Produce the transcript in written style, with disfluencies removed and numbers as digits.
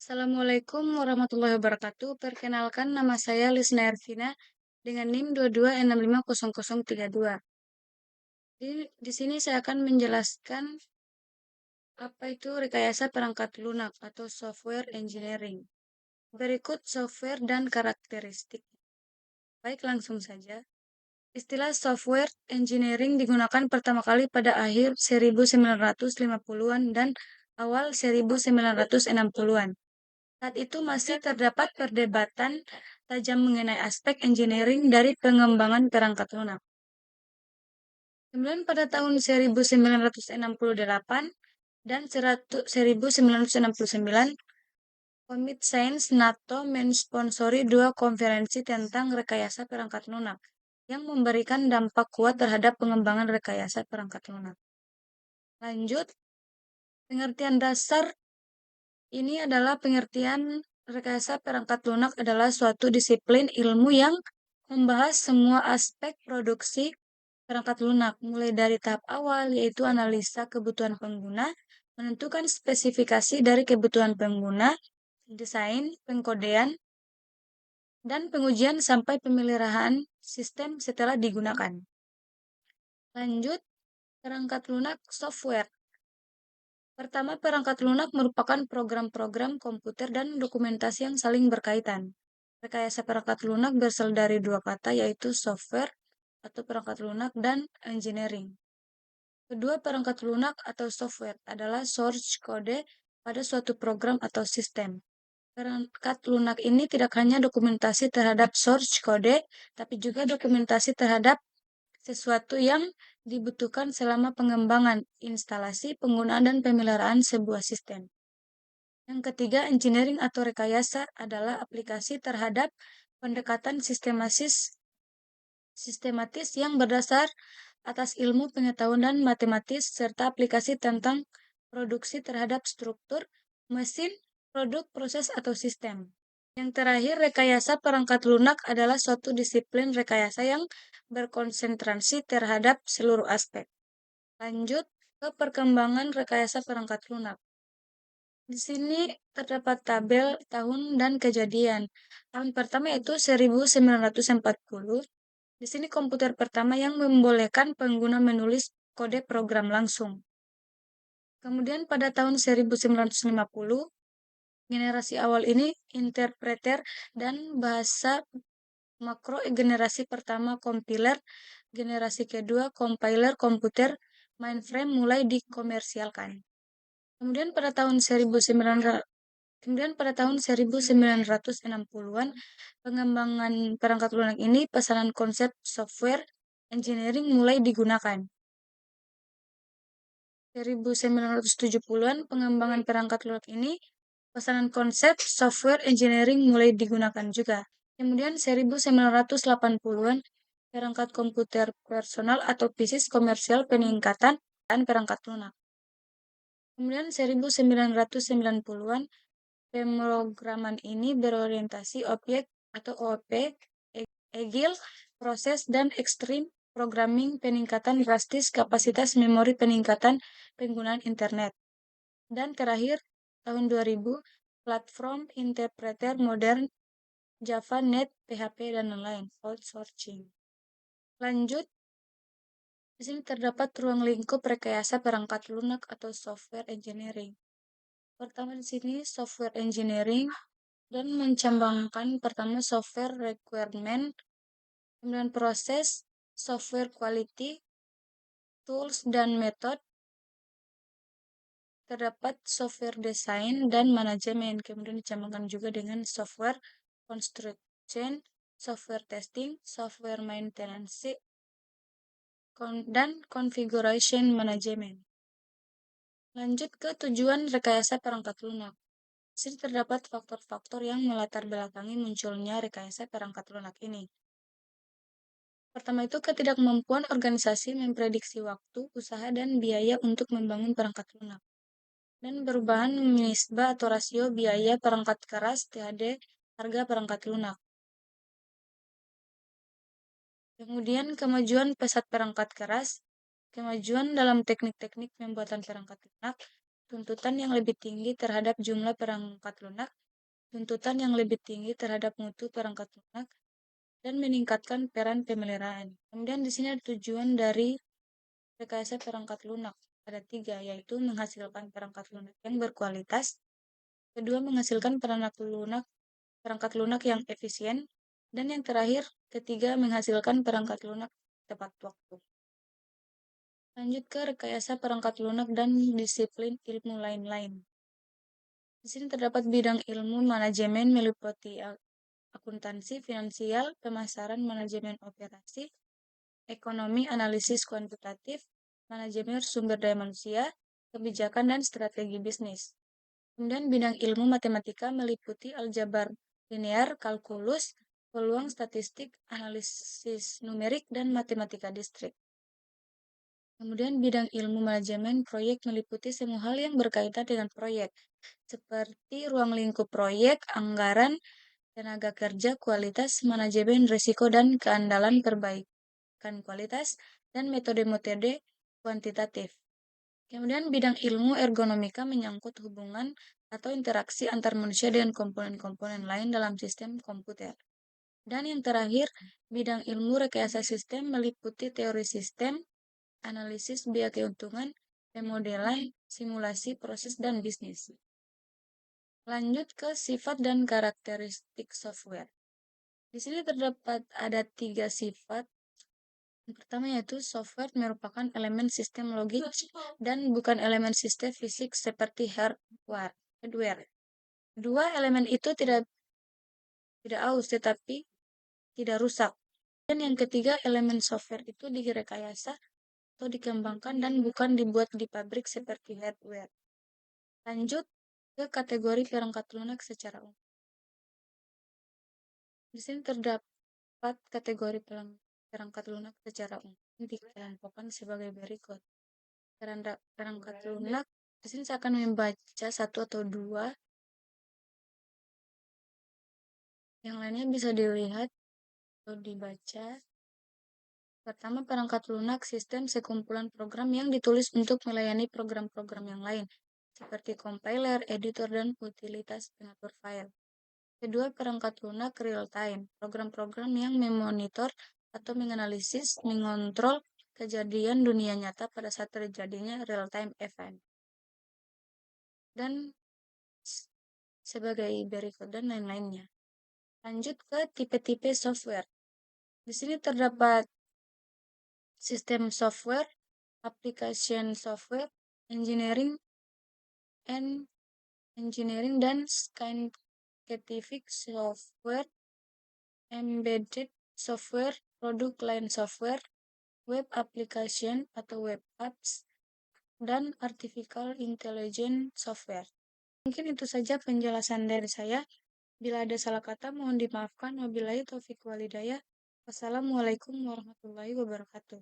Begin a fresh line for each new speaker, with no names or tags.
Assalamualaikum warahmatullahi wabarakatuh. Perkenalkan, nama saya Lisna Ervina dengan NIM 22650032. Di sini saya akan menjelaskan apa itu rekayasa perangkat lunak atau software engineering. Berikut software dan karakteristik. Baik, langsung saja. Istilah software engineering digunakan pertama kali pada akhir 1950-an dan awal 1960-an. Saat itu masih terdapat perdebatan tajam mengenai aspek engineering dari pengembangan perangkat lunak. Kemudian pada tahun 1968 dan 1969, Komite Sains NATO mensponsori dua konferensi tentang rekayasa perangkat lunak yang memberikan dampak kuat terhadap pengembangan rekayasa perangkat lunak. Lanjut, pengertian dasar ini adalah pengertian rekayasa perangkat lunak adalah suatu disiplin ilmu yang membahas semua aspek produksi perangkat lunak, mulai dari tahap awal, yaitu analisa kebutuhan pengguna, menentukan spesifikasi dari kebutuhan pengguna, desain, pengkodean, dan pengujian sampai pemeliharaan sistem setelah digunakan. Lanjut, perangkat lunak software. Pertama, perangkat lunak merupakan program-program komputer dan dokumentasi yang saling berkaitan. Rekayasa perangkat lunak berasal dari dua kata, yaitu software atau perangkat lunak dan engineering. Kedua, perangkat lunak atau software adalah source code pada suatu program atau sistem. Perangkat lunak ini tidak hanya dokumentasi terhadap source code, tapi juga dokumentasi terhadap sesuatu yang dibutuhkan selama pengembangan, instalasi, penggunaan, dan pemeliharaan sebuah sistem. Yang ketiga, engineering atau rekayasa adalah aplikasi terhadap pendekatan sistematis yang berdasar atas ilmu pengetahuan dan matematis, serta aplikasi tentang produksi terhadap struktur, mesin, produk, proses, atau sistem. Yang terakhir, rekayasa perangkat lunak adalah suatu disiplin rekayasa yang berkonsentrasi terhadap seluruh aspek. Lanjut ke perkembangan rekayasa perangkat lunak. Di sini terdapat tabel tahun dan kejadian. Tahun pertama itu 1940. Di sini komputer pertama yang membolehkan pengguna menulis kode program langsung. Kemudian pada tahun 1950, generasi awal ini interpreter dan bahasa makro, generasi pertama compiler, generasi kedua compiler komputer mainframe mulai dikomersialkan. Kemudian pada tahun 1960-an, pengembangan perangkat lunak ini, pesanan konsep software engineering mulai digunakan. 1970-an, pengembangan perangkat lunak ini, pesanan konsep software engineering mulai digunakan juga. Kemudian 1980-an, perangkat komputer personal atau PC komersial peningkatan dan perangkat lunak. Kemudian 1990-an, pemrograman ini berorientasi objek atau OOP, agile, proses, dan ekstrim programming peningkatan drastis kapasitas memori peningkatan penggunaan internet. Dan terakhir, tahun 2000, platform interpreter modern Java, Net, PHP, dan lain-lain, outsourcing. Lanjut, di sini terdapat ruang lingkup rekayasa perangkat lunak atau software engineering. Pertama di sini software engineering dan mencambangkan pertama software requirement, kemudian proses, software quality, tools dan method, terdapat software design dan manajemen, kemudian dicambangkan juga dengan software construction, software testing, software maintenance, dan configuration management. Lanjut ke tujuan rekayasa perangkat lunak. Di sini terdapat faktor-faktor yang melatar belakangi munculnya rekayasa perangkat lunak ini. Pertama itu ketidakmampuan organisasi memprediksi waktu, usaha, dan biaya untuk membangun perangkat lunak. Dan perubahan nisbah atau rasio biaya perangkat keras THD harga perangkat lunak. Kemudian kemajuan pesat perangkat keras, kemajuan dalam teknik-teknik pembuatan perangkat lunak, tuntutan yang lebih tinggi terhadap jumlah perangkat lunak, tuntutan yang lebih tinggi terhadap mutu perangkat lunak, dan meningkatkan peran pemeliharaan. Kemudian di sini ada tujuan dari rekayasa perangkat lunak. Ada 3, yaitu menghasilkan perangkat lunak yang berkualitas, kedua menghasilkan perangkat lunak yang efisien, dan yang terakhir, ketiga menghasilkan perangkat lunak tepat waktu. Lanjut ke rekayasa perangkat lunak dan disiplin ilmu lain-lain. Di sini terdapat bidang ilmu manajemen meliputi akuntansi, finansial, pemasaran, manajemen operasi, ekonomi, analisis kuantitatif, manajemen sumber daya manusia, kebijakan, dan strategi bisnis. Kemudian bidang ilmu matematika meliputi aljabar linear, kalkulus, peluang statistik, analisis numerik, dan matematika distrik. Kemudian bidang ilmu manajemen proyek meliputi semua hal yang berkaitan dengan proyek, seperti ruang lingkup proyek, anggaran, tenaga kerja, kualitas, manajemen risiko, dan keandalan perbaikan kualitas, dan metode-metode kuantitatif. Kemudian bidang ilmu ergonomika menyangkut hubungan atau interaksi antar manusia dengan komponen-komponen lain dalam sistem komputer. Dan yang terakhir, bidang ilmu rekayasa sistem meliputi teori sistem, analisis biaya keuntungan, pemodelan, simulasi, proses, dan bisnis. Lanjut ke sifat dan karakteristik software. Di sini terdapat ada 3 sifat. Yang pertama yaitu software merupakan elemen sistem logik dan bukan elemen sistem fisik seperti hardware. Dua, elemen itu tidak aus tetapi tidak rusak. Dan yang ketiga, elemen software itu direkayasa atau dikembangkan dan bukan dibuat di pabrik seperti hardware. Lanjut ke kategori perangkat lunak secara umum. Di sini terdapat kategori perangkat lunak secara umum dikelompokkan sebagai berikut. Perangkat lunak, di sini saya akan membaca 1 atau 2. Yang lainnya bisa dilihat atau dibaca. Pertama, perangkat lunak sistem sekumpulan program yang ditulis untuk melayani program-program yang lain, seperti compiler, editor, dan utilitas pengatur file. Kedua, perangkat lunak real-time, program-program yang memonitor atau menganalisis, mengontrol kejadian dunia nyata pada saat terjadinya real-time event. Dan sebagai berikut dan lain-lainnya. Lanjut ke tipe-tipe software. Di sini terdapat sistem software, application software, engineering, dan scientific software, embedded software, product line software, web application atau web apps, dan artificial intelligence software. Mungkin itu saja penjelasan dari saya. Bila ada salah kata, mohon dimaafkan. Wabillahi taufiq walhidayah. Wassalamualaikum warahmatullahi wabarakatuh.